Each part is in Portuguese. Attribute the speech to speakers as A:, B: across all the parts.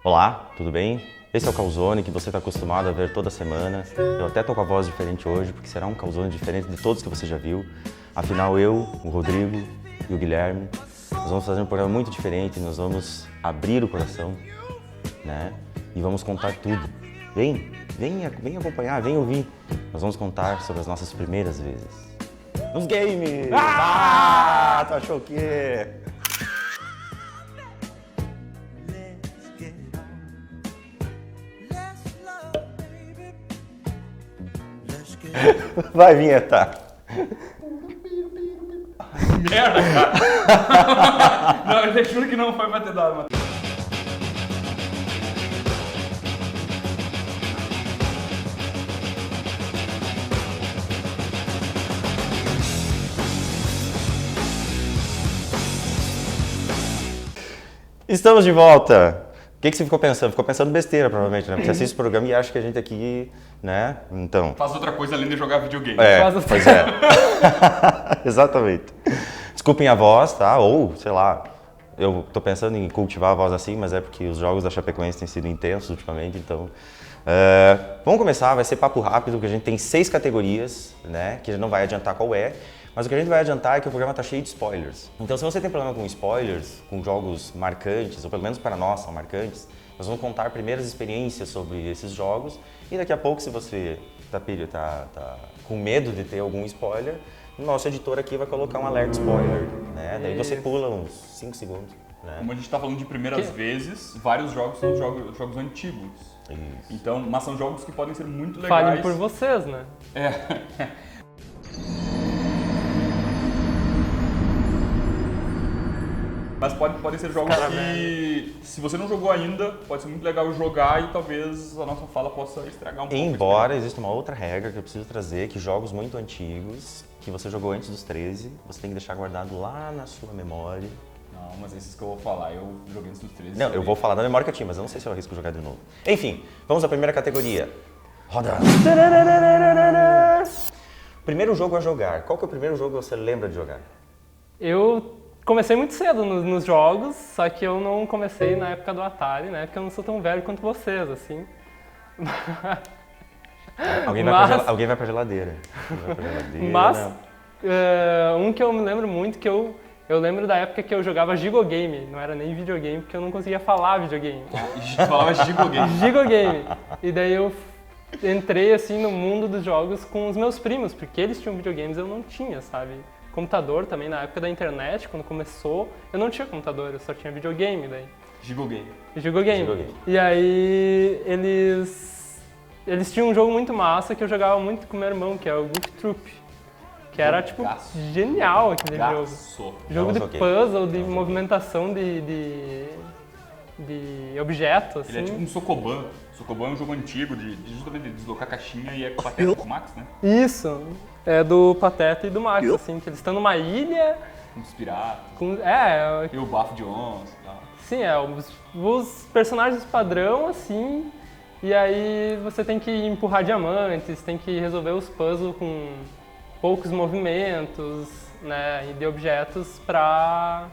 A: Olá, tudo bem? Esse é o Calzone que você está acostumado a ver toda semana. Eu até tô com a voz diferente hoje, porque será um Calzone diferente de todos que você já viu. Afinal, eu, o Rodrigo e o Guilherme, nós vamos fazer um programa muito diferente, nós vamos abrir o coração, né? E vamos contar tudo. Vem acompanhar, vem ouvir. Nós vamos contar sobre as nossas primeiras vezes. Nos games! Tu achou o quê? Vai, vinheta!
B: Merda, cara! Não, eu juro que não foi pra ter dado, mano.
A: Estamos de volta! O que você ficou pensando? Ficou pensando besteira, provavelmente, né? Porque você assiste o programa e acha que a gente aqui, né? Então...
B: Faz outra coisa além de jogar videogame.
A: Pois é. Exatamente. Desculpem a voz, tá? Ou, sei lá, eu tô pensando em cultivar a voz assim, mas é porque os jogos da Chapecoense têm sido intensos ultimamente, então... vamos começar, vai ser papo rápido, porque a gente tem 6 categorias, né? Que a gente não vai adiantar qual é. Mas o que a gente vai adiantar é que o programa tá cheio de spoilers. Então, se você tem problema com spoilers, com jogos marcantes, ou pelo menos para nós são marcantes, nós vamos contar primeiras experiências sobre esses jogos e daqui a pouco, se você tá com medo de ter algum spoiler, o nosso editor aqui vai colocar um alerta spoiler, né? Daí você pula uns 5 segundos. Né?
B: Como a gente tá falando de primeiras vezes, vários jogos são jogos antigos.
A: Isso.
B: Então, mas são jogos que podem ser muito legais.
C: Falem por vocês, né?
B: Mas podem ser jogos que, se você não jogou ainda, pode ser muito legal jogar e talvez a nossa fala possa estragar um pouco.
A: Embora exista uma outra regra que eu preciso trazer, que jogos muito antigos, que você jogou antes dos 13, você tem que deixar guardado lá na sua memória.
B: Não, mas esses que eu vou falar, eu joguei antes dos 13.
A: Não, eu vou falar da memória que eu tinha, mas eu não sei se eu arrisco jogar de novo. Enfim, vamos à primeira categoria. Roda! Primeiro jogo a jogar. Qual que é o primeiro jogo que você lembra de jogar?
C: Eu comecei muito cedo nos jogos, só que eu não comecei na época do Atari, né? Porque eu não sou tão velho quanto vocês, assim.
A: Alguém vai pra geladeira.
C: Mas, um que eu me lembro muito, que eu lembro da época que eu jogava Gigogame, não era nem videogame, porque eu não conseguia falar videogame.
B: Falava Gigogame.
C: Gigogame. E daí eu entrei, assim, no mundo dos jogos com os meus primos, porque eles tinham videogames e eu não tinha, sabe? Computador também, na época da internet, quando começou, eu não tinha computador, eu só tinha videogame daí. Gigogame. E aí eles tinham um jogo muito massa que eu jogava muito com meu irmão, que é o Goof Troop. Que era, tipo, genial aquele jogo. Jogo de puzzle, de movimentação de objetos, assim.
B: Ele é tipo um Sokoban. Sokoban é um jogo antigo justamente de deslocar a caixinha e é com o Pateta com o Max, né?
C: Isso, é do Pateta e do Max, assim, que eles estão numa ilha...
B: Com os piratas. E o bafo de onça e tal.
C: Sim, os personagens padrão, assim, e aí você tem que empurrar diamantes, tem que resolver os puzzles com poucos movimentos, né, e de objetos pra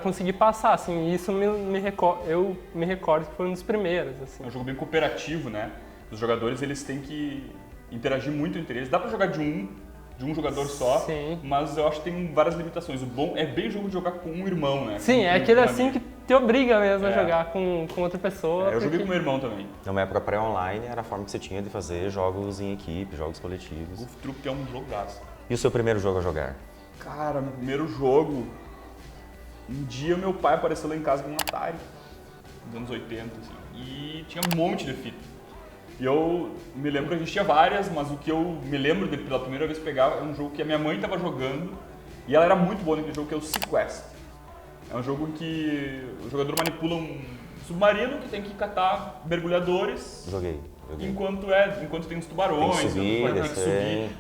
C: conseguir passar, assim, e isso eu me recordo que foi um dos primeiros, assim.
B: É um jogo bem cooperativo, né? Os jogadores, eles têm que interagir muito entre eles. Dá pra jogar de um jogador só,
C: sim,
B: mas eu acho que tem várias limitações. O bom é bem jogo de jogar com um irmão, né?
C: Sim, é aquele assim que te obriga mesmo a jogar com outra pessoa.
B: Eu joguei com meu irmão também.
A: Numa época pré-online, era a forma que você tinha de fazer jogos em equipe, jogos coletivos.
B: O Truque é um jogaço.
A: E o seu primeiro jogo a jogar?
B: Cara, meu primeiro jogo... Um dia meu pai apareceu lá em casa com um Atari, dos anos 80, assim, e tinha um monte de fita. E eu me lembro que a gente tinha várias, mas o que eu me lembro de pela primeira vez pegar é um jogo que a minha mãe estava jogando e ela era muito boa naquele jogo, que é o Sequest. É um jogo em que o jogador manipula um submarino que tem que catar mergulhadores.
A: Joguei.
B: Enquanto tem uns tubarões,
A: tem que subir.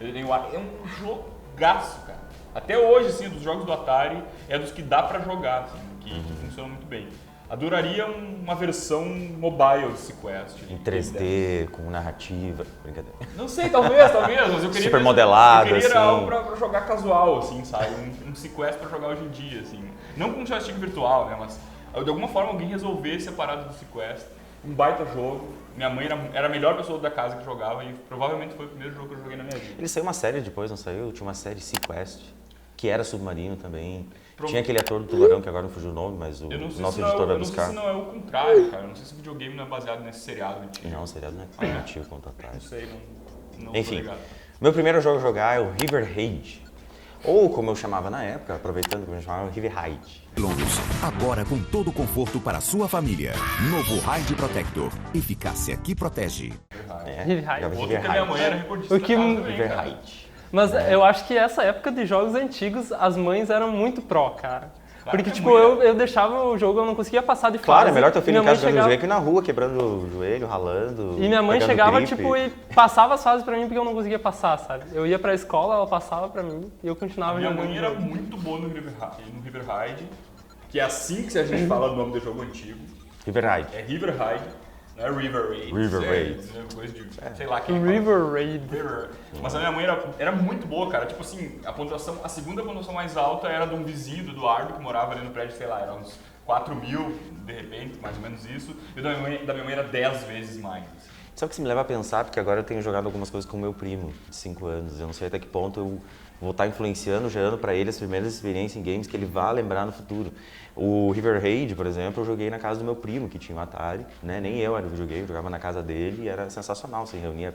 B: É um jogaço, cara. Até hoje, assim, dos jogos do Atari, é dos que dá pra jogar, assim, que funcionam muito bem. Adoraria uma versão mobile de Sequest.
A: Em 3D, com narrativa, brincadeira.
B: Não sei, talvez, mas eu queria...
A: Super modelado,
B: eu queria
A: assim.
B: algo pra jogar casual, assim, sabe? Um Sequest pra jogar hoje em dia, assim. Não com um joystick virtual, né, mas de alguma forma alguém resolvesse a parada do Sequest. Um baita jogo. Minha mãe era a melhor pessoa da casa que jogava e provavelmente foi o primeiro jogo que eu joguei na minha vida.
A: Ele saiu uma série depois, não saiu? Tinha uma série Sequest, que era submarino também.
B: Pro-
A: Tinha aquele ator do Tubarão, que agora não fugiu o nome, mas o
B: Eu não sei
A: nosso
B: se não é
A: editor
B: o-
A: vai
B: eu não sei
A: buscar.
B: se não é o contrário, cara. Eu não sei se o videogame não é baseado nesse seriado antigo.
A: Não, o seriado não é tão antigo quanto atrás.
B: Não sei, não tô
A: Enfim,
B: ligado.
A: meu primeiro jogo a jogar é o River Raid. Ou como eu chamava na época, aproveitando que eu chamava River Raid.
D: Longos, agora com todo o conforto para sua família. Novo Raid Protector. Eficácia que protege.
C: River Raid.
A: Jogava
B: Outro
A: River
B: que a minha
A: Raid.
B: mãe era recordista
C: O que-
B: da casa também,
A: River
B: cara.
A: Raid.
C: Mas eu acho que essa época de jogos antigos, as mães eram muito pró, cara.
B: Claro
C: Porque,
B: que
C: tipo,
B: a mãe
C: eu deixava o jogo, eu não conseguia passar de fase.
A: Claro, é melhor teu
C: e
A: filho
C: minha
A: em
C: mãe
A: casa jogando
C: chegava,
A: jogo que na rua, quebrando o joelho, ralando.
C: E minha mãe
A: pegando
C: chegava,
A: gripe.
C: tipo, e passava as fases pra mim porque eu não conseguia passar, sabe? Eu ia pra escola, ela passava pra mim e eu continuava
B: Minha
C: jogando.
B: mãe
C: o
B: era
C: jogo.
B: muito boa no River Raid, que é assim que a gente fala o nome do jogo antigo.
A: River Raid.
B: É River Raid, não é River Raid.
A: River
B: É,
A: Raid.
B: é coisa de, sei lá quem fala.
C: River Raid.
B: River. Mas a minha mãe era muito boa, cara. Tipo assim, a segunda pontuação mais alta era de um vizinho do Eduardo, que morava ali no prédio, sei lá, era uns 4 mil, de repente, mais ou menos isso. E da minha mãe era 10 vezes mais.
A: Sabe o que isso me leva a pensar? Porque agora eu tenho jogado algumas coisas com o meu primo, de 5 anos. Eu não sei até que ponto eu vou estar influenciando, gerando para ele as primeiras experiências em games que ele vai lembrar no futuro. O River Raid, por exemplo, eu joguei na casa do meu primo, que tinha um Atari, né? Nem eu era do videogame, eu jogava na casa dele e era sensacional. Se reunia,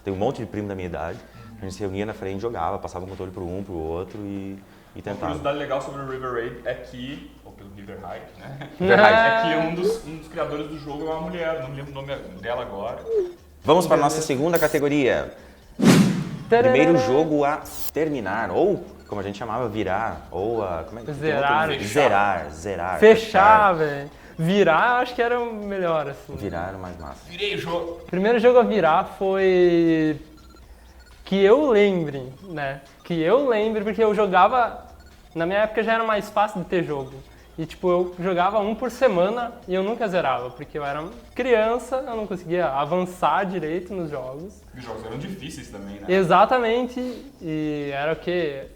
A: tem um monte de primo da minha idade, a gente se reunia na frente, jogava, passava o controle pro um, pro outro e
B: Uma
A: tentava.
B: curiosidade legal sobre o River Raid é que, ou pelo River Raid, né?
A: River Raid.
B: É que um dos criadores do jogo é uma mulher, não me lembro o nome dela agora.
A: Vamos para a nossa segunda categoria. Primeiro jogo a terminar, ou como a gente chamava, virar, ou a... Como é que
C: Zerar.
A: tem outro- zerar.
C: Fechar, velho. Virar, acho que era o melhor, assim.
A: Virar era o mais massa.
B: Virei o jogo.
C: O primeiro jogo a virar foi... Que eu lembre, né? Que eu lembre, porque eu jogava... Na minha época já era mais fácil de ter jogo. E, tipo, eu jogava um por semana e eu nunca zerava, porque eu era criança, eu não conseguia avançar direito nos jogos.
B: Os jogos eram difíceis também, né?
C: Exatamente, e era o quê?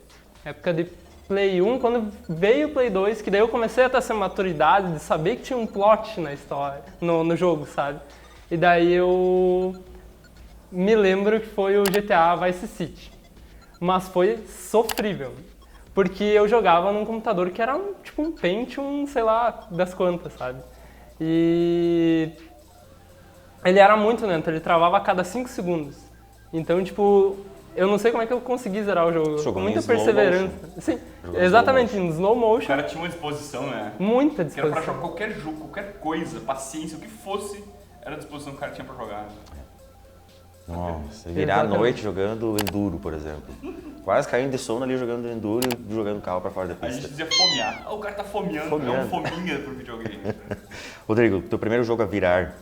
C: Época de Play 1, quando veio o Play 2, que daí eu comecei a ter essa maturidade de saber que tinha um plot na história, no jogo, sabe? E daí eu me lembro que foi o GTA Vice City, mas foi sofrível, porque eu jogava num computador que era tipo um Pentium, sei lá, das quantas, sabe? E ele era muito lento, ele travava a cada 5 segundos. Então, tipo, eu não sei como é que eu consegui zerar o jogo.
A: Jogou
C: Com
A: em
C: muita
A: slow
C: perseverança. Sim,
A: Jogou em
C: exatamente, em slow
B: O
C: motion,
B: cara tinha uma disposição, né?
C: muita
B: Que era pra
C: disposição.
B: jogar qualquer jogo, qualquer coisa, paciência, o que fosse, era a disposição que o cara tinha pra jogar.
A: Nossa, virar a
C: Exatamente.
A: noite jogando Enduro, por exemplo. Quase caindo de sono ali jogando Enduro e jogando o carro pra fora da
B: A gente
A: pista.
B: dizia fomear. Ah, o cara tá fomeando, é
A: Fomeando.
B: um fominha pro videogame.
A: Rodrigo, teu primeiro jogo a virar.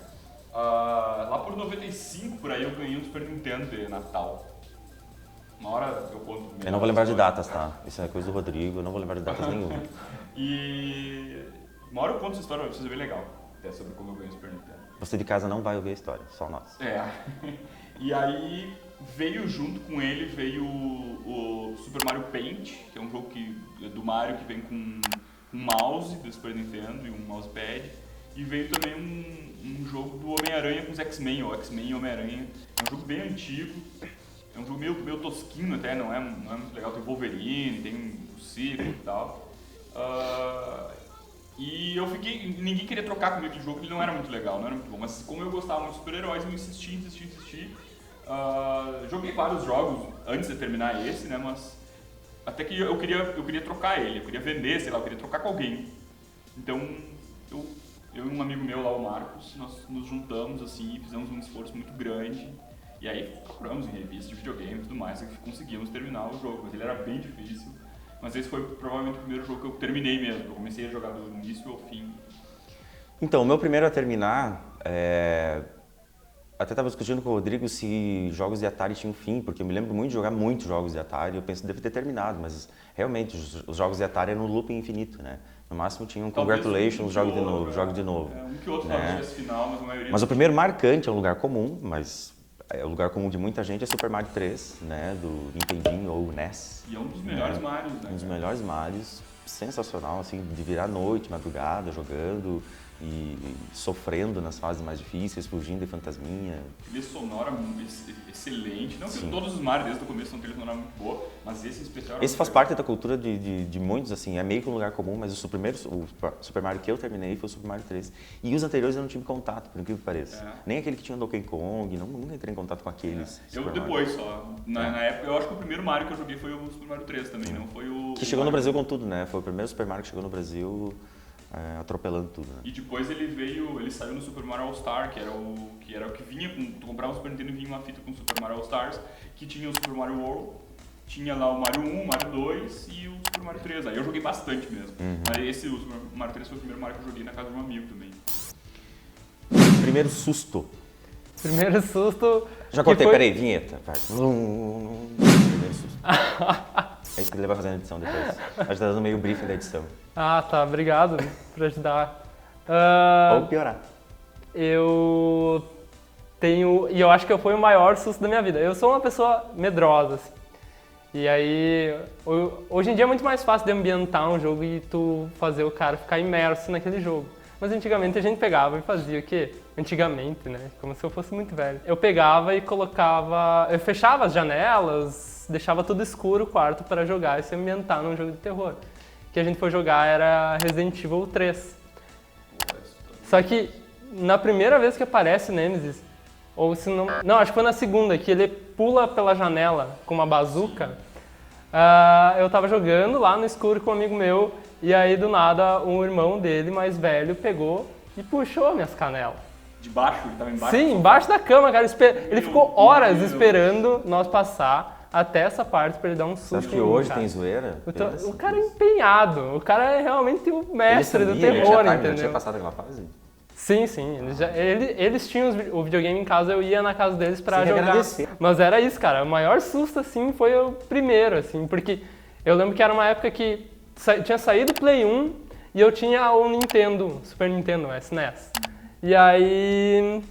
B: Lá por 95, por aí, eu ganhei um Super Nintendo de Natal. Uma hora eu conto.
A: Eu não vou lembrar de datas, tá? Isso é coisa do Rodrigo, eu não vou lembrar de datas nenhuma.
B: E uma hora eu conto essa história pra vocês, é bem legal. Até sobre como eu ganhei o Super Nintendo.
A: Você de casa não vai ouvir a história, só nós.
B: É. E aí veio junto com ele, veio o Super Mario Paint, que é um jogo do Mario que vem com um mouse do Super Nintendo e um mousepad. E veio também um jogo do Homem-Aranha com os X-Men, ou X-Men e Homem-Aranha. É um jogo bem antigo, é um jogo meio tosquinho até, não é muito legal. Tem Wolverine, tem o Ciclo e tal. E eu fiquei. Ninguém queria trocar comigo de jogo, ele não era muito legal, não era muito bom. Mas como eu gostava muito de super-heróis, eu insisti. Joguei vários jogos antes de terminar esse, né? Mas até que eu queria trocar ele, eu queria vender, sei lá, eu queria trocar com alguém. Então eu e um amigo meu lá, o Marcos, nós nos juntamos assim e fizemos um esforço muito grande. E aí procuramos em revistas de videogame e tudo mais, e conseguimos terminar o jogo. Mas ele era bem difícil. Mas esse foi provavelmente o primeiro jogo que eu terminei mesmo. Eu comecei a jogar do início ao fim.
A: Então, o meu primeiro a terminar, até estava discutindo com o Rodrigo se jogos de Atari tinham fim, porque eu me lembro muito de jogar muitos jogos de Atari, eu penso que deve ter terminado, mas realmente os jogos de Atari eram no looping infinito, né? No máximo tinha um
B: Talvez
A: Congratulations,
B: um
A: jogue
B: que
A: de novo,
B: outro,
A: jogue de novo.
B: Um que outro
A: né?
B: talvez tivesse final, mas a maioria...
A: Mas o primeiro marcante é um lugar comum, mas o lugar comum de muita gente é Super Mario 3, né? Do Nintendinho ou NES.
B: E é um dos melhores Marios, né?
A: Um dos melhores Marios, sensacional, assim, de virar noite, madrugada, jogando. e sofrendo nas fases mais difíceis, fugindo de fantasminha.
B: Trilha sonora excelente. Não que
A: Sim.
B: todos os Mario desde o começo são trilha sonora muito boa, mas esse em especial...
A: Esse faz parte da cultura de muitos, assim, é meio que um lugar comum, mas o Super Mario que eu terminei foi o Super Mario 3. E os anteriores eu não tive contato, por incrível que pareça. Nem aquele que tinha o Donkey Kong, nunca entrei em contato com aqueles.
B: Eu
A: Super
B: depois só. Na época, eu acho que o primeiro Mario que eu joguei foi o Super Mario 3 também, não foi o...
A: Que chegou no Brasil com tudo, né? Foi o primeiro Super Mario que chegou no Brasil atropelando tudo, né?
B: E depois ele saiu no Super Mario All Star, que era o que vinha com... Tu comprava um Super Nintendo e vinha uma fita com o Super Mario All Stars, que tinha o Super Mario World, tinha lá o Mario 1, o Mario 2 e o Super Mario 3. Aí eu joguei bastante mesmo. Aí o Super Mario 3 foi o primeiro Mario que eu joguei na casa de um amigo também.
A: Primeiro susto.
C: Primeiro susto...
A: Já
C: que
A: cortei,
C: foi-
A: peraí, vinheta. Vai. Primeiro susto. É isso que ele vai fazer na edição depois. A gente tá dando meio briefing da edição.
C: Ah, tá. Obrigado por ajudar. Ah,
A: Ou piorar.
C: eu tenho... E eu acho que foi o maior susto da minha vida. Eu sou uma pessoa medrosa, assim. E aí, hoje em dia é muito mais fácil de ambientar um jogo e tu fazer o cara ficar imerso naquele jogo. Mas antigamente a gente pegava e fazia o quê? Antigamente, né? Como se eu fosse muito velho. Eu pegava e colocava... Eu fechava as janelas, deixava tudo escuro o quarto para jogar e se ambientar num jogo de terror. O que a gente foi jogar era Resident Evil 3. Só que na primeira vez que aparece o Nemesis, ou se não... Não, acho que foi na segunda, que ele pula pela janela com uma bazuca. Eu tava jogando lá no escuro com um amigo meu, e aí do nada um irmão dele, mais velho, pegou e puxou minhas canelas.
B: De baixo? Ele tava embaixo?
C: Sim, embaixo da cama, cara. Ele ficou horas
B: Deus.
C: esperando nós passar até essa parte pra ele dar um susto.
A: Você acha que
C: em mim,
A: hoje
C: cara.
A: tem zoeira?
C: O cara é empenhado, o cara é realmente o mestre do terror,
A: ele já
C: entendeu?
A: tinha passado aquela fase?
C: Sim, sim. Eles tinham o videogame em casa, eu ia na casa deles pra
A: Você tem que
C: jogar.
A: agradecer.
C: Mas era isso, cara. O maior susto, assim, foi o primeiro, assim, porque eu lembro que era uma época que tinha saído o Play 1 e eu tinha o Nintendo, Super Nintendo, SNES. E aí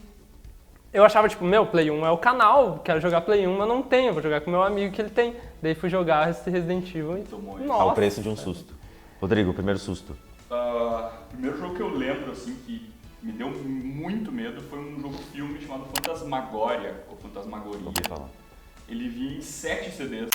C: eu achava, tipo, Play 1 é o canal, quero jogar Play 1, mas não tenho, vou jogar com meu amigo que ele tem. Daí fui jogar esse Resident Evil e
B: Tomou isso.
A: Ao preço de um susto. Rodrigo, primeiro susto.
B: O primeiro jogo que eu lembro, assim, que me deu muito medo foi um jogo-filme chamado Fantasmagoria, ou Fantasmagoria.
A: Ouvi falar.
B: Ele vinha em 7 CDs.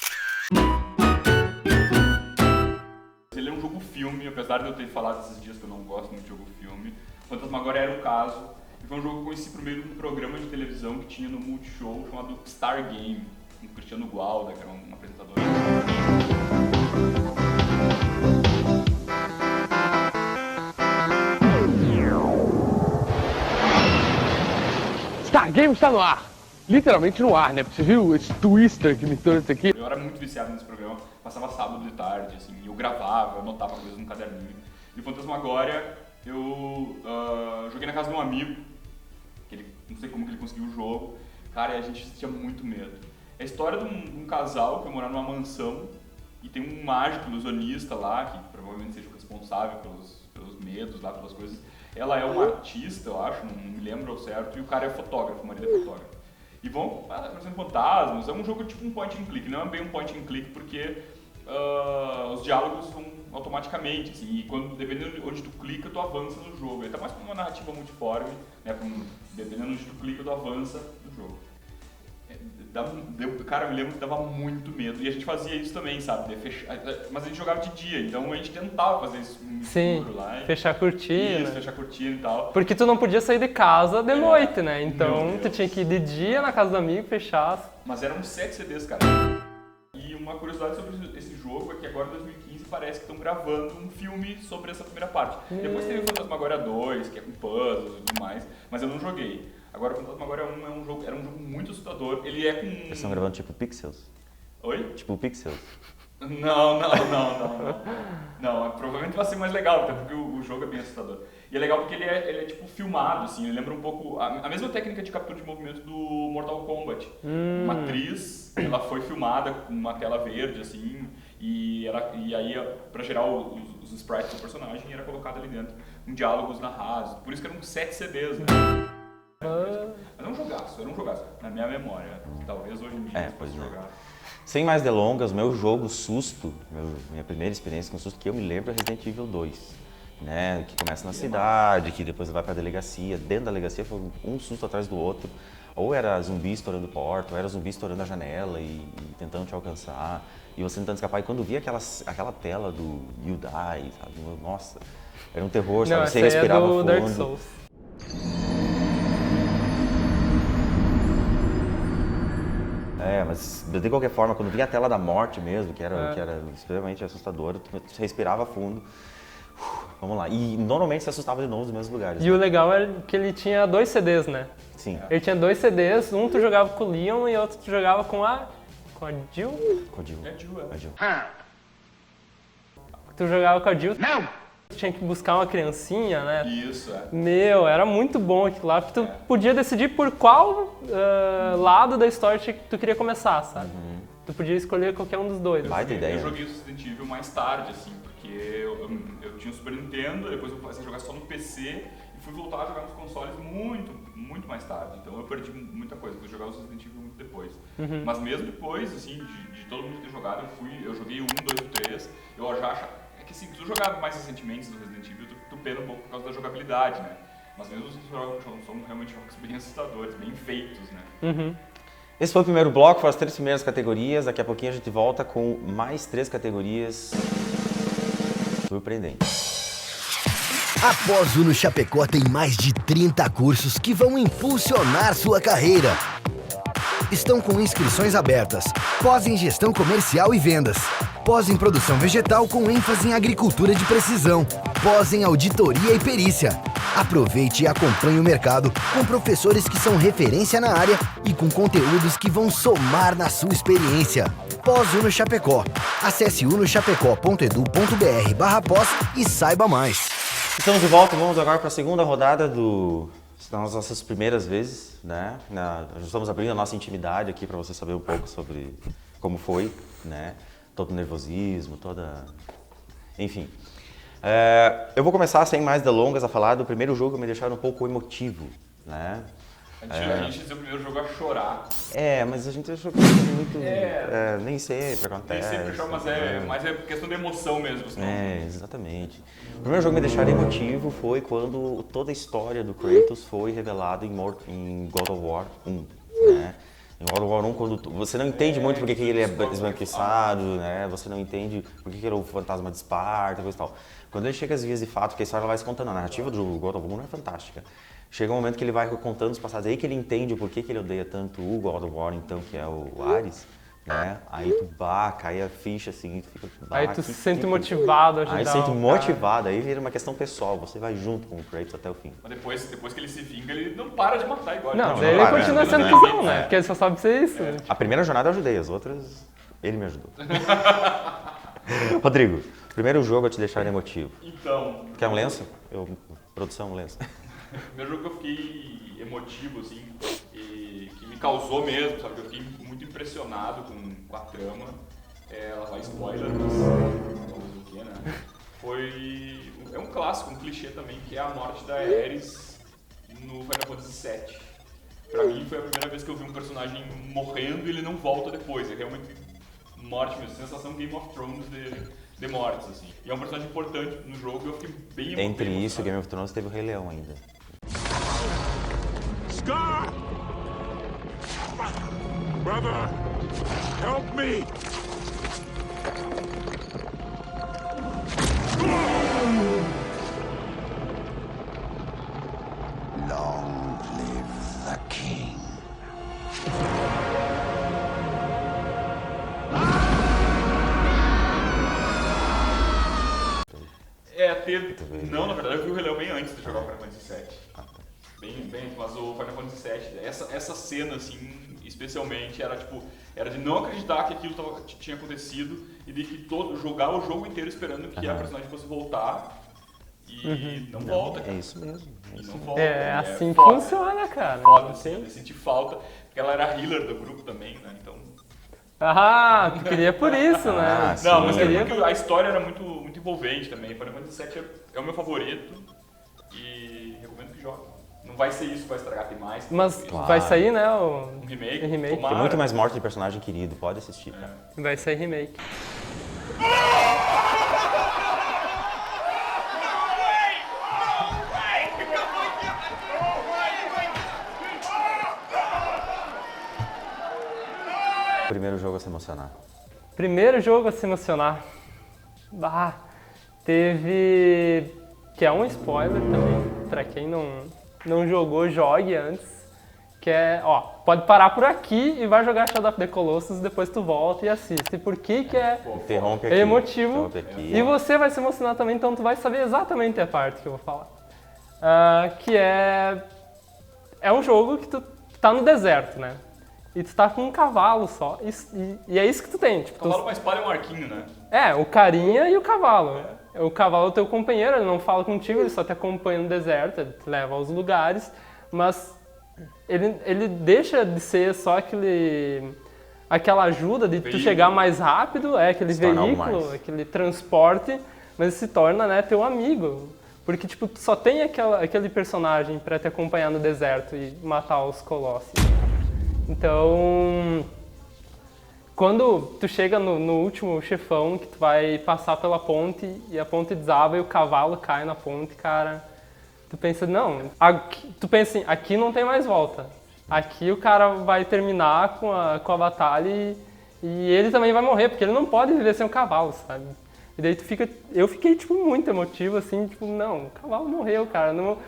B: Ele é um jogo-filme, apesar de eu ter falado esses dias que eu não gosto muito de jogo-filme. Fantasmagoria era o caso. E foi um jogo que eu conheci por meio de um programa de televisão que tinha no Multishow chamado Star Game, com o Cristiano Gualda, que era um apresentador.
E: Star Game está no ar. Literalmente no ar, né? Porque você viu esse twister que me trouxe aqui?
B: Eu era muito viciado nesse programa, passava sábado de tarde, assim, eu gravava, eu anotava coisas no caderninho. E o Fantasmagoria, eu joguei na casa de um amigo, que ele, não sei como que ele conseguiu o jogo, cara, e a gente tinha muito medo. É a história de um casal que mora numa mansão e tem um mágico ilusionista lá, que provavelmente seja o responsável pelos medos lá, pelas coisas. Ela é uma artista, eu acho, não me lembro ao certo, e o cara é fotógrafo, o marido é fotógrafo. E vão aparecendo fantasmas, é um jogo tipo um point and click, não é bem um point and click porque os diálogos vão automaticamente, assim, e dependendo de onde tu clica, tu avança no jogo. Ele tá mais como uma narrativa multiforme, né, dependendo de onde tu clica, tu avança no jogo. Cara, eu me lembro que dava muito medo, e a gente fazia isso também, sabe, mas a gente jogava de dia, então a gente tentava fazer isso no escuro lá.
C: Fechar a cortina.
B: Isso, fechar a cortina e tal.
C: Porque tu não podia sair de casa de noite, né? Então
B: Meu
C: tu
B: Deus.
C: tinha que ir de dia na casa do amigo, fechar.
B: Mas eram 7 CDs, cara. E uma curiosidade sobre esse jogo é que agora em 2015 parece que estão gravando um filme sobre essa primeira parte. Depois teve o Fantasmagoria 2, que é com puzzles e tudo mais, mas eu não joguei. Agora o Fantasmagoria 1 era um jogo muito assustador. Ele é com...
A: Eles estão gravando tipo Pixels?
B: Oi?
A: Tipo Pixels?
B: Não. Não, provavelmente vai ser mais legal, até porque o jogo é bem assustador. E é legal porque ele é tipo filmado, assim, ele lembra um pouco a mesma técnica de captura de movimento do Mortal Kombat. Uma atriz, ela foi filmada com uma tela verde, assim, e aí pra gerar os sprites do personagem era colocado ali dentro, com diálogos narrados. Por isso que eram 7 CDs, né? Mas era um jogaço, na minha memória. Talvez hoje em dia
A: Pois
B: possa
A: é.
B: jogar.
A: Sem mais delongas, meu jogo susto, minha primeira experiência com susto que eu me lembro é Resident Evil 2. né? Que começa na cidade, que depois vai pra delegacia. Dentro da delegacia foi um susto atrás do outro. Ou era zumbi estourando porta, ou era zumbi estourando a janela e tentando te alcançar. E você tentando escapar. E quando via aquela tela do You Die, sabe? Nossa, era um terror, sabe?
C: Não,
A: Você
C: essa aí
A: respirava
C: é do
A: fundo.
C: Dark Souls.
A: Mas de qualquer forma, quando via a tela da morte mesmo, que era extremamente assustadora, tu respirava fundo. Vamos lá. E normalmente se assustava de novo nos mesmos lugares.
C: E o legal é que ele tinha 2 CDs, né?
A: Sim.
C: Ele tinha 2 CDs, um tu jogava com o Leon e outro tu jogava com a Jill.
A: Com a Jill.
B: É Jill, é.
A: A Jill.
C: Tu jogava com a Jill. Não! Tu tinha que buscar uma criancinha, né?
B: Isso, é.
C: Meu, era muito bom aquilo lá, porque tu podia decidir por qual lado da história tu queria começar, sabe? Tu podia escolher qualquer um dos dois.
A: Baita ideia.
B: Eu joguei o Resident Evil mais tarde, assim, porque eu tinha o Super Nintendo, depois eu passei a jogar só no PC e fui voltar a jogar nos consoles muito mais tarde. Então eu perdi muita coisa, fui jogar o Resident Evil muito depois. Mas mesmo depois, assim, de todo mundo ter jogado, eu joguei o 1, 2 e 3, eu já achava... É que assim, tu jogava mais recentemente no Resident Evil, tu pena um pouco por causa da jogabilidade, né? Mas mesmo os jogos são realmente jogos bem assustadores, bem feitos, né?
A: Esse foi o primeiro bloco, foram as 3 primeiras categorias. Daqui a pouquinho a gente volta com mais 3 categorias surpreendentes.
F: A Pós-Uno Chapecó tem mais de 30 cursos que vão impulsionar sua carreira. Estão com inscrições abertas. Pós em Gestão Comercial e Vendas. Pós em Produção Vegetal com ênfase em Agricultura de Precisão. Pós em Auditoria e Perícia. Aproveite e acompanhe o mercado com professores que são referência na área e com conteúdos que vão somar na sua experiência. Pós-Uno Chapecó. Acesse unochapecó.edu.br/pós e saiba mais.
A: Estamos de volta, vamos agora para a segunda rodada das nossas primeiras vezes, né? Estamos abrindo a nossa intimidade aqui para você saber um pouco sobre como foi, né? Todo o nervosismo, enfim. Eu vou começar sem mais delongas a falar do primeiro jogo que me deixaram um pouco emotivo, né?
B: A gente fez o primeiro jogo a chorar.
A: Mas a gente achou que foi muito... nem sempre acontece.
B: Nem sempre chora, mas é questão de emoção mesmo.
A: Exatamente. O primeiro jogo que me deixaram emotivo foi quando toda a história do Kratos foi revelada em God of War 1, né? Em God of War 1, quando você não entende muito porque que ele é esbranquiçado, né? Você não entende porque que ele é o fantasma de Esparta, coisa e tal. Quando ele chega às vias de fato, que a história vai se contando, a narrativa do God of War é fantástica. Chega um momento que ele vai contando os passados, aí que ele entende o porquê que ele odeia tanto o God of War, então, que é o Ares, né? Aí tu cai a ficha assim, tu fica...
C: Aí tu se sente motivado a ajudar.
A: Aí tu se sente motivado, aí vira uma questão pessoal, você vai junto com o Kratos até o fim.
B: Mas depois que ele se vinga, ele não para de matar igual.
C: Não, ele continua sendo cuzão, né? Porque ele só sabe ser isso.
A: A primeira jornada eu ajudei, as outras ele me ajudou. Rodrigo, primeiro jogo a te deixar emotivo.
B: Então...
A: Quer um lenço? Produção, um lenço.
B: O primeiro jogo que eu fiquei emotivo, assim, e que me causou mesmo, sabe? Eu fiquei muito impressionado com a trama. Ela vai spoiler, mas vamos ver o que, né? É um clássico, um clichê também, que é a morte da Ares no Final Fantasy VII. Pra mim foi a primeira vez que eu vi um personagem morrendo e ele não volta depois. É realmente morte mesmo, sensação Game of Thrones de mortes, assim. E é um personagem importante no jogo e eu fiquei bem emotivo.
A: Entre isso e Game of Thrones teve o Rei Leão ainda.
G: Scar! Brother, help me!
F: Long live the king.
B: Não, na verdade eu vi o Rei Leão bem antes de jogar o Final Fantasy VII. Bem, mas o Final Fantasy VII, essa cena, assim, especialmente, era de não acreditar que aquilo tinha acontecido e de que jogar o jogo inteiro esperando que a personagem fosse voltar e não volta, cara.
A: É isso mesmo.
C: Assim que funciona, cara.
B: Foda, assim, eu senti falta, porque ela era healer do grupo também, né, então...
C: Tu queria por isso, né?
B: Não, mas é porque a história era muito envolvente também. Final Fantasy VII é o meu favorito e recomendo que jogue. Não vai ser isso que vai estragar, tem mais.
C: Mas vai sair, né?
B: Um remake.
A: Tem muito mais morte de personagem querido, pode assistir, cara.
C: Vai sair remake.
A: Primeiro jogo a se emocionar.
C: Primeiro jogo a se emocionar. Bah, teve... Que é um spoiler também, pra quem não jogou, jogue antes. Que é, ó, pode parar por aqui e vai jogar Shadow of the Colossus, depois tu volta e assiste. Por que é
A: Interrompe aqui.
C: emotivo.
A: Interrompe aqui.
C: E você vai se emocionar também, então tu vai saber exatamente a parte que eu vou falar. Que é um jogo que tu tá no deserto, né? E tu tá com um cavalo só, e é isso que tu tem. Tipo,
B: O cavalo com uma espada e um arquinho, né?
C: o carinha e o cavalo. O cavalo é o teu companheiro, ele não fala contigo, ele só te acompanha no deserto, ele te leva aos lugares, mas ele deixa de ser só aquela ajuda de tu chegar mais rápido, aquele
A: Se torna algo
C: veículo,
A: mais.
C: aquele transporte, mas se torna, né, teu amigo. Porque tipo, tu só tem aquele personagem pra te acompanhar no deserto e matar os colossos. Então, quando tu chega no último chefão, que tu vai passar pela ponte e a ponte desaba e o cavalo cai na ponte, cara, tu pensa, tu pensa assim, aqui não tem mais volta. Aqui o cara vai terminar com a batalha e ele também vai morrer, porque ele não pode viver sem o cavalo, sabe? E daí eu fiquei, tipo, muito emotivo, assim, tipo, não, o cavalo morreu, cara, não...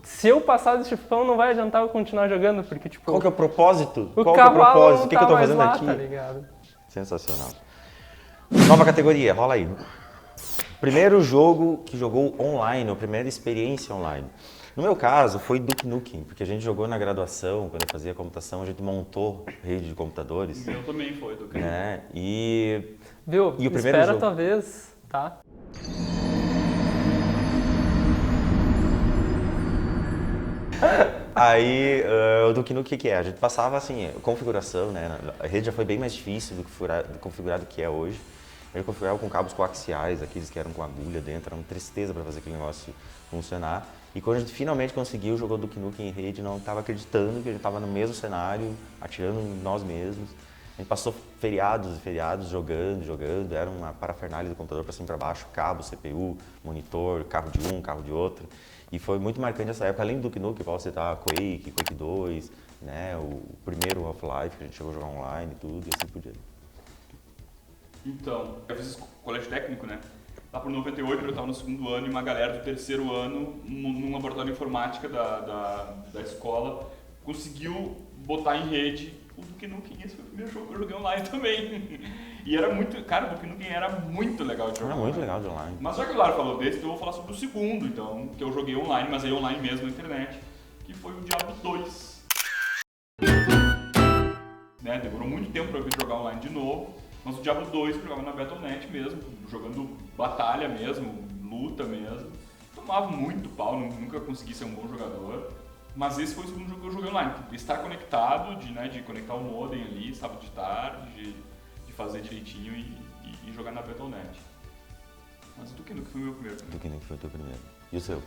C: Se eu passar desse chefão, não vai adiantar eu continuar jogando, porque, tipo...
A: Qual que é o propósito?
C: O
A: Qual que é o
C: cavalo
A: propósito?
C: não
A: O que eu tô
C: mais
A: fazendo
C: lá,
A: aqui?
C: tá ligado?
A: Sensacional. Nova categoria, rola aí. Primeiro jogo que jogou online, ou primeira experiência online. No meu caso, foi Duke Nukem, porque a gente jogou na graduação, quando eu fazia computação, a gente montou rede de computadores.
B: Eu também foi, Duke.
A: Né? E
C: Viu?
A: o primeiro
C: Espera
A: jogo?
C: tua vez, tá?
A: Aí, o Duke Nukem, o que é? A gente passava, assim, configuração, né? A rede já foi bem mais difícil do que configurar do que é hoje. A gente configurava com cabos coaxiais, aqueles que eram com agulha dentro, era uma tristeza para fazer aquele negócio funcionar. E quando a gente finalmente conseguiu, jogou Duke Nukem em rede, não estava acreditando que a gente estava no mesmo cenário, atirando em nós mesmos. A gente passou feriados e feriados jogando, era uma parafernália do computador para cima e para baixo, cabo, CPU, monitor, carro de um, carro de outro. E foi muito marcante essa época, além do Duke Nukem, posso citar Quake 2, né, o primeiro Half-Life que a gente chegou a jogar online e tudo, e assim por diante.
B: Então, eu fiz colégio técnico, né? Lá por 98 eu estava no segundo ano e uma galera do terceiro ano, num laboratório de informática da escola, conseguiu botar em rede o Duke Nukem. Esse foi o primeiro jogo que eu joguei online também. E era muito... Cara, o Duke Nukem era muito legal de jogar.
A: Era muito legal de online.
B: Mas já que o Lara falou desse, então eu vou falar sobre o segundo, então, que eu joguei online, mas aí online mesmo na internet, que foi o Diablo 2. Né? Demorou muito tempo pra eu vir jogar online de novo, mas o Diablo 2 eu jogava na Battle.net mesmo, jogando batalha mesmo, luta mesmo. Tomava muito pau, nunca consegui ser um bom jogador. Mas esse foi o segundo jogo que eu joguei online. Estar conectado, de conectar o modem ali, sábado de tarde, de fazer direitinho e jogar na Battle.net. Mas o Duke Nukem foi o meu primeiro.
A: Duke Nukem foi o teu primeiro. E o seu?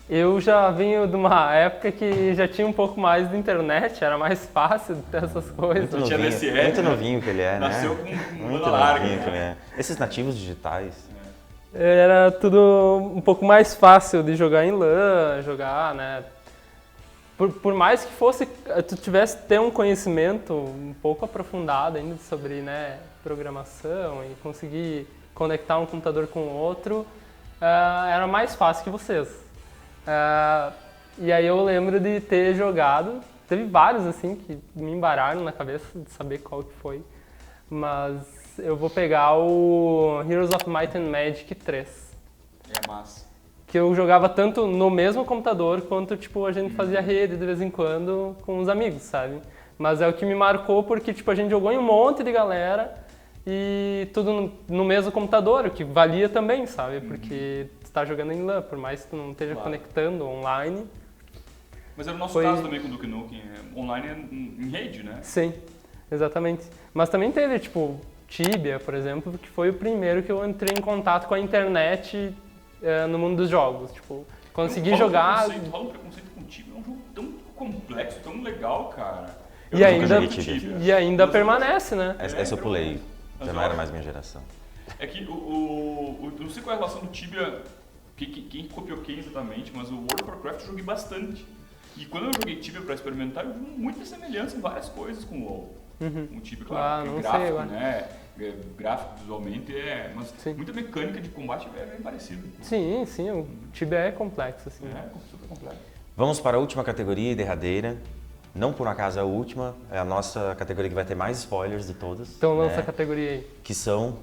C: Eu já venho de uma época que já tinha um pouco mais de internet, era mais fácil de ter essas coisas.
A: Muito
B: tinha
A: novinho,
B: DSL,
A: muito
B: né?
A: novinho que ele é,
B: Nasceu
A: né?
B: com
A: Muito
B: banda larga,
A: novinho que ele
B: né?
A: é. Esses nativos digitais.
C: Era tudo um pouco mais fácil de jogar em LAN, jogar, né? Por mais que tu tivesse ter um conhecimento um pouco aprofundado ainda sobre, né, programação e conseguir conectar um computador com o outro, era mais fácil que vocês. E aí eu lembro de ter jogado, teve vários assim que me embararam na cabeça de saber qual que foi, mas eu vou pegar o Heroes of Might and Magic 3.
B: É massa.
C: Que eu jogava tanto no mesmo computador quanto, tipo, a gente fazia rede de vez em quando com os amigos, sabe? Mas é o que me marcou porque, tipo, a gente jogou em um monte de galera e tudo no mesmo computador, o que valia também, sabe? Porque tu tá jogando em LAN, por mais que tu não esteja conectando online.
B: Mas era o nosso caso também com o Duke Nukem, online em rede, né?
C: Sim, exatamente. Mas também teve, tipo, Tibia, por exemplo, que foi o primeiro que eu entrei em contato com a internet no mundo dos jogos. Tipo, consegui jogar...
B: Rola um preconceito com o Tibia, é um jogo tão complexo, tão legal, cara.
C: E ainda,
A: joguei Tibia.
C: e ainda permanece, né?
A: Essa eu pulei, já não era mais minha geração.
B: É que não sei qual é a relação do Tibia, quem copiou quem exatamente, mas o World of Warcraft eu joguei bastante. E quando eu joguei Tibia pra experimentar, eu vi muita semelhança em várias coisas com o WoW. O Tibia, claro,
C: não sei
B: gráfico,
C: agora.
B: né? Gráfico visualmente mas
C: Sim.
B: muita mecânica de combate é bem parecida.
C: Sim, o Tibia é complexo, assim.
B: É, super complexo.
A: Vamos para a última categoria e derradeira. Não por acaso é a última, é a nossa categoria que vai ter mais spoilers de todas.
C: Então lança
A: né?
C: a categoria aí.
A: Que são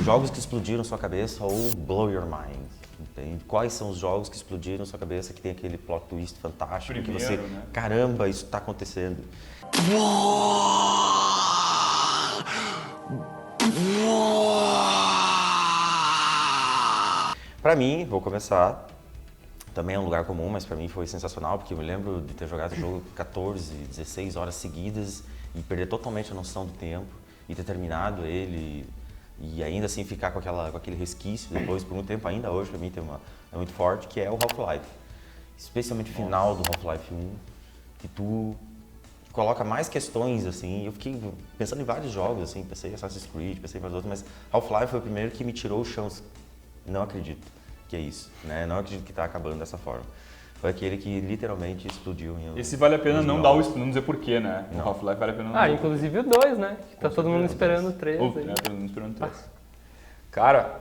A: jogos que explodiram sua cabeça ou blow your mind. Entende? Quais são os jogos que explodiram sua cabeça, que tem aquele plot twist fantástico, que
B: Primeiro,
A: você,
B: né?
A: caramba, isso tá acontecendo. Pra mim, vou começar, também é um lugar comum, mas pra mim foi sensacional, porque eu me lembro de ter jogado o jogo 14, 16 horas seguidas e perder totalmente a noção do tempo e ter terminado ele e ainda assim ficar com aquele resquício depois por muito tempo, ainda hoje pra mim é muito forte, que é o Half-Life. Especialmente o final do Half-Life 1, que tu coloca mais questões, assim, eu fiquei pensando em vários jogos, assim, pensei em Assassin's Creed, pensei em vários outros, mas Half-Life foi o primeiro que me tirou o chão. Não acredito que é isso, né? Não acredito que tá acabando dessa forma. Foi aquele que literalmente explodiu em
B: Esse vale a pena não dizer porquê, né?
A: Não.
B: O Half-Life vale a pena não dizer.
C: Inclusive o 2, né? Que tá todo mundo esperando o 3.
B: Todo mundo esperando o 3. Cara,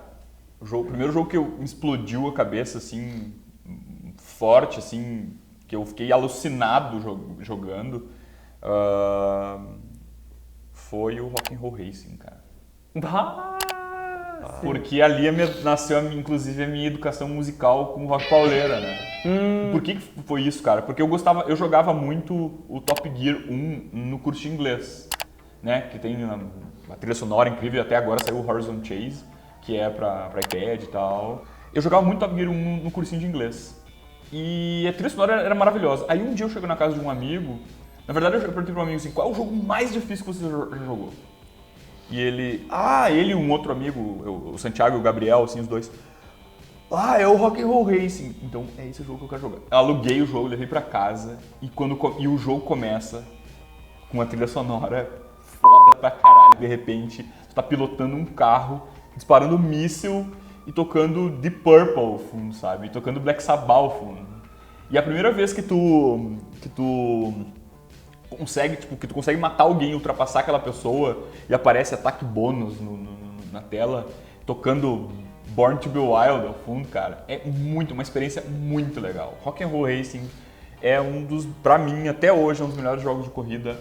B: o primeiro jogo que me explodiu a cabeça, assim, forte, assim, que eu fiquei alucinado jogando, foi o Rock'n'Roll Racing, cara. Porque ali nasceu, inclusive, a minha educação musical com rock pauleira, né? Por que foi isso, cara? Porque eu jogava muito o Top Gear 1 no curso de inglês, né? Que tem uma trilha sonora incrível, até agora saiu o Horizon Chase, que é pra iPad e tal. Eu jogava muito Top Gear 1 no cursinho de inglês. E a trilha sonora era maravilhosa. Aí um dia eu chego na casa de um amigo, na verdade eu perguntei para um amigo assim, qual é o jogo mais difícil que você já jogou? E ele e um outro amigo, o Santiago e o Gabriel, assim, os dois. É o Rock'n'Roll Racing. Então é esse jogo que eu quero jogar. Eu aluguei o jogo, levei pra casa e o jogo começa com uma trilha sonora foda pra caralho. De repente, tu tá pilotando um carro, disparando um míssil e tocando Deep Purple ao fundo, sabe? E tocando Black Sabbath ao fundo. E a primeira vez que tu consegue matar alguém, ultrapassar aquela pessoa e aparece ataque bônus na tela, tocando Born to be Wild ao fundo, cara, é uma experiência muito legal. Rock'n'Roll Racing é pra mim, até hoje, é um dos melhores jogos de corrida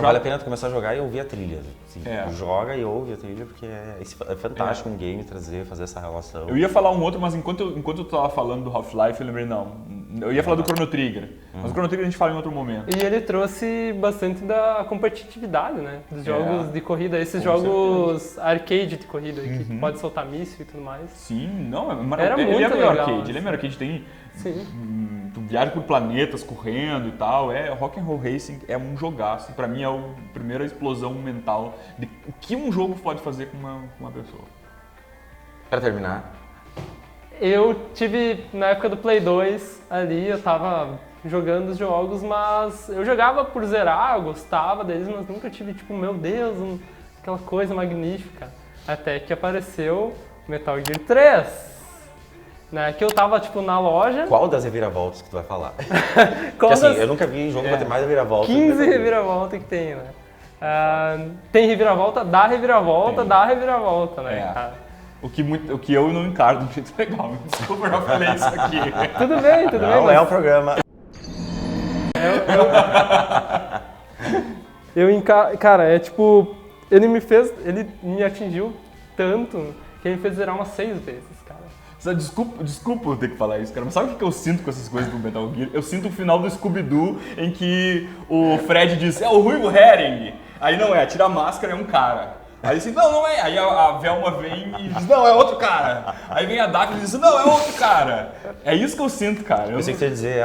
A: Vale a pena tu começar a jogar e ouvir a trilha. Assim, joga e ouve a trilha, porque é fantástico um game fazer essa relação.
B: Eu ia falar um outro, mas enquanto eu tava falando do Half-Life, eu lembrei, eu ia falar do Chrono Trigger, mas o Chrono Trigger a gente fala em outro momento.
C: E ele trouxe bastante da competitividade, né? Dos jogos de corrida, esses jogos arcade de corrida, que pode soltar míssil e tudo mais.
B: Sim,
C: Era muito legal,
B: arcade, ele é meio arcade, tem...
C: Sim.
B: Tu viaja por planetas correndo e tal, Rock'n'Roll Racing é um jogaço. Pra mim é a primeira explosão mental de o que um jogo pode fazer com uma pessoa.
A: Pra terminar,
C: eu tive, na época do Play 2, ali, eu tava jogando os jogos, mas eu jogava por zerar, eu gostava deles, mas nunca tive, meu Deus, aquela coisa magnífica. Até que apareceu Metal Gear 3. Né, que eu tava, na loja...
A: Qual das reviravoltas que tu vai falar? Porque assim, eu nunca vi jogo pra ter mais reviravolta.
C: 15 reviravoltas que tem, né? Tem reviravolta da reviravolta da reviravolta, né, cara?
B: O que eu não encaro de um jeito legal. Desculpa, eu já falei isso aqui.
C: Tudo bem,
A: Não é o programa.
C: Cara, ele me atingiu tanto que ele me fez zerar umas 6 vezes, cara.
B: Desculpa eu ter que falar isso, cara, mas sabe o que eu sinto com essas coisas do Metal Gear? Eu sinto o final do Scooby-Doo em que o Fred diz, é o Ruivo Herring. Aí não é, tira a máscara, é um cara. Aí assim, não é. Aí a Velma vem e diz, não, é outro cara. Aí vem a Daphne e diz, não, é outro cara. É isso que eu sinto, cara.
A: Eu pensei que você ia dizer,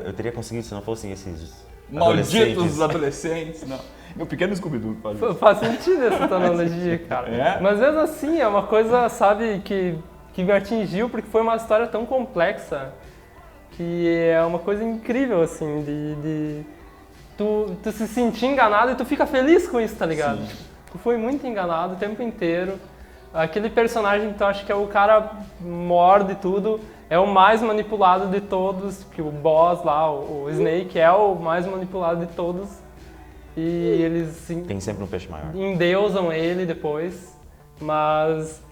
A: eu teria conseguido se não fossem esses
B: malditos adolescentes. Não. Meu pequeno Scooby-Doo faz isso.
C: Faz sentido essa analogia, cara. Mas mesmo assim, é uma coisa, sabe, que me atingiu porque foi uma história tão complexa que é uma coisa incrível, assim, de tu se sentir enganado e tu fica feliz com isso, tá ligado? Tu foi muito enganado o tempo inteiro. Aquele personagem que tu acha que é o cara maior de tudo é o mais manipulado de todos, que o boss lá, o Snake, é o mais manipulado de todos. E eles
A: Tem sempre um peixe maior.
C: endeusam ele depois, mas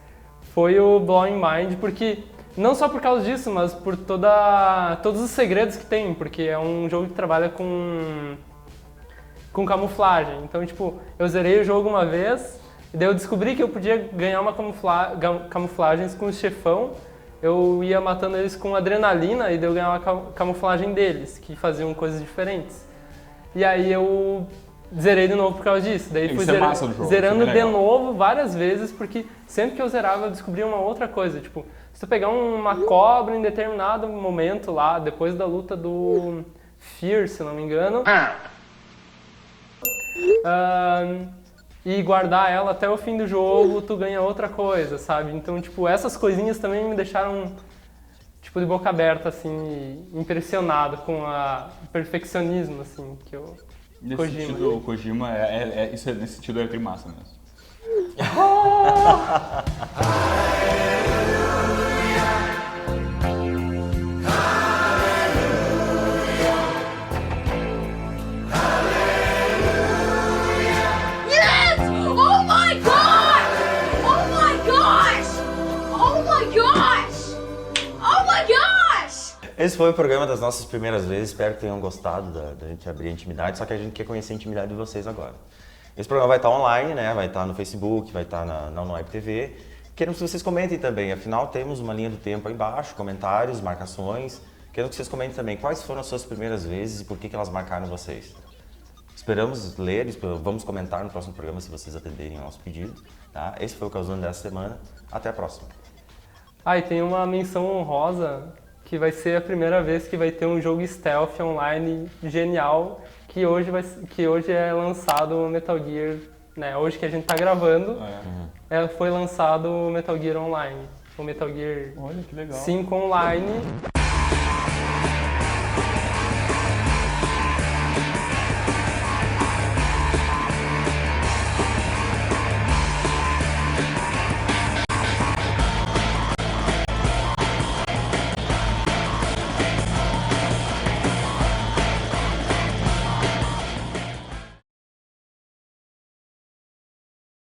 C: foi o Blowing Mind, porque não só por causa disso, mas por todos os segredos que tem, porque é um jogo que trabalha com camuflagem. Então, tipo, eu zerei o jogo uma vez, e daí eu descobri que eu podia ganhar uma camuflagens com o chefão. Eu ia matando eles com adrenalina e daí eu ganhava a camuflagem deles, que faziam coisas diferentes. E aí eu zerei de novo por causa disso. Daí fui
B: massa do jogo,
C: zerando
B: isso é
C: de
B: legal.
C: novo várias vezes, porque sempre que eu zerava eu descobria uma outra coisa. Tipo, se tu pegar uma cobra em determinado momento lá, depois da luta do Fear, se não me engano, e guardar ela até o fim do jogo, tu ganha outra coisa, sabe? Então, tipo, essas coisinhas também me deixaram, tipo, de boca aberta, assim, impressionado com o perfeccionismo, assim, que eu...
B: Nesse
C: Kojima.
B: sentido, o Kojima, isso nesse sentido é trimassa mesmo.
H: Yes! Oh my god! Oh my gosh! Oh my gosh! Oh my gosh!
A: Esse foi o programa das nossas primeiras vezes, espero que tenham gostado da gente abrir a intimidade, só que a gente quer conhecer a intimidade de vocês agora. Esse programa vai estar online, né? Vai estar no Facebook, vai estar na Unweb TV. Queremos que vocês comentem também, afinal temos uma linha do tempo aí embaixo, comentários, marcações. Queremos que vocês comentem também quais foram as suas primeiras vezes e por que elas marcaram vocês. Esperamos ler, vamos comentar no próximo programa se vocês atenderem ao nosso pedido. Tá? Esse foi o Causando dessa semana, até a próxima.
C: Ah, e tem uma menção honrosa, que vai ser a primeira vez que vai ter um jogo stealth online genial, que hoje é lançado o Metal Gear, né? Hoje que a gente tá gravando, foi lançado o Metal Gear Online. O Metal Gear
B: Olha que legal.
C: 5 Online.